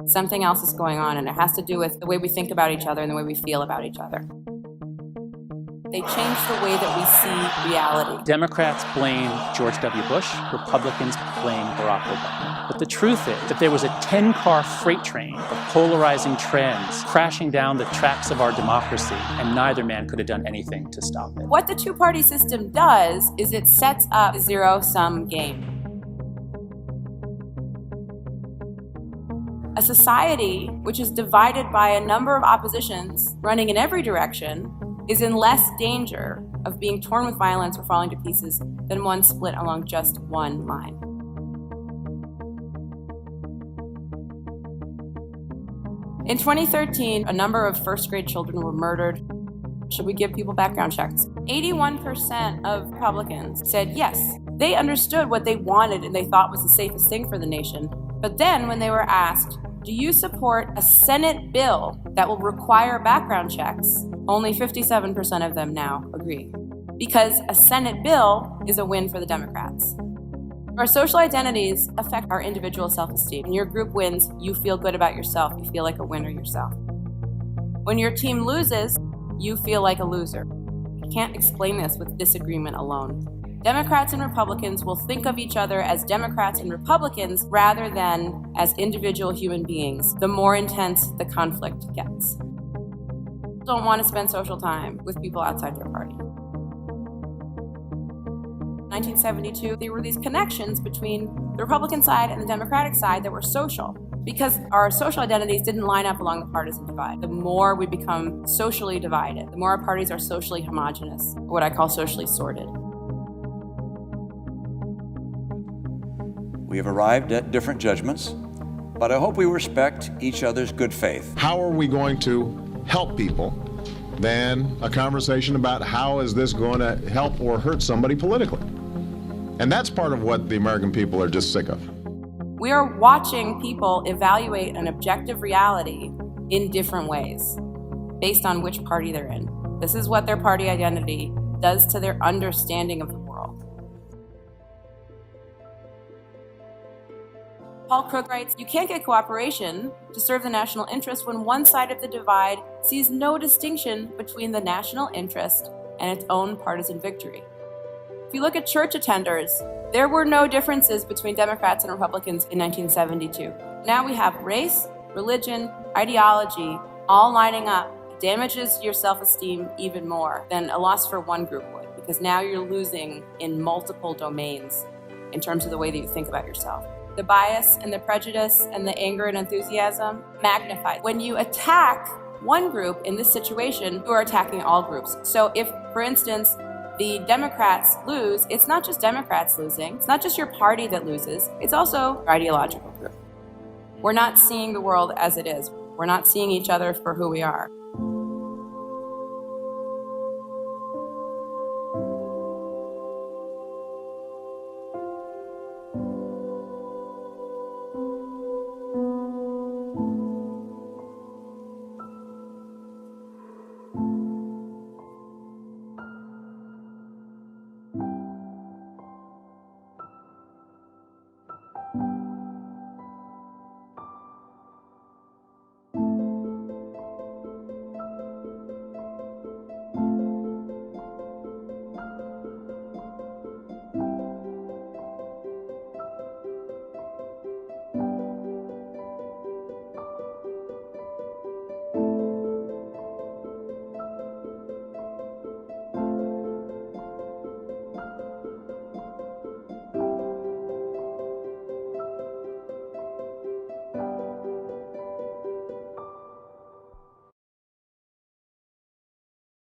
Something else is going on, and it has to do with the way we think about each other and the way we feel about each other. They change the way that we see reality. Democrats blame George W. Bush, Republicans blame Barack Obama. But the truth is that there was a 10-car freight train of polarizing trends crashing down the tracks of our democracy, and neither man could have done anything to stop it. What the two-party system does is it sets up a zero-sum game. A society which is divided by a number of oppositions running in every direction is in less danger of being torn with violence or falling to pieces than one split along just one line. In 2013, a number of first-grade children were murdered. Should we give people background checks? 81% of Republicans said yes. They understood what they wanted and they thought was the safest thing for the nation. But then when they were asked, do you support a Senate bill that will require background checks? Only 57% of them now agree. Because a Senate bill is a win for the Democrats. Our social identities affect our individual self-esteem. When your group wins, you feel good about yourself. You feel like a winner yourself. When your team loses, you feel like a loser. You can't explain this with disagreement alone. Democrats and Republicans will think of each other as Democrats and Republicans rather than as individual human beings, the more intense the conflict gets. Don't want to spend social time with people outside their party. In 1972, there were these connections between the Republican side and the Democratic side that were social, because our social identities didn't line up along the partisan divide. The more we become socially divided, the more our parties are socially homogenous, what I call socially sorted. We have arrived at different judgments, but I hope we respect each other's good faith. How are we going to help people than a conversation about how is this going to help or hurt somebody politically? And that's part of what the American people are just sick of. We are watching people evaluate an objective reality in different ways, based on which party they're in. This is what their party identity does to their understanding of the world. Paul Crook writes, you can't get cooperation to serve the national interest when one side of the divide sees no distinction between the national interest and its own partisan victory. If you look at church attenders, there were no differences between Democrats and Republicans in 1972. Now we have race, religion, ideology, all lining up. It damages your self-esteem even more than a loss for one group would, because now you're losing in multiple domains in terms of the way that you think about yourself. The bias and the prejudice and the anger and enthusiasm magnified. When you attack one group in this situation, you are attacking all groups. So if, for instance, the Democrats lose, it's not just Democrats losing, it's not just your party that loses, it's also your ideological group. We're not seeing the world as it is. We're not seeing each other for who we are.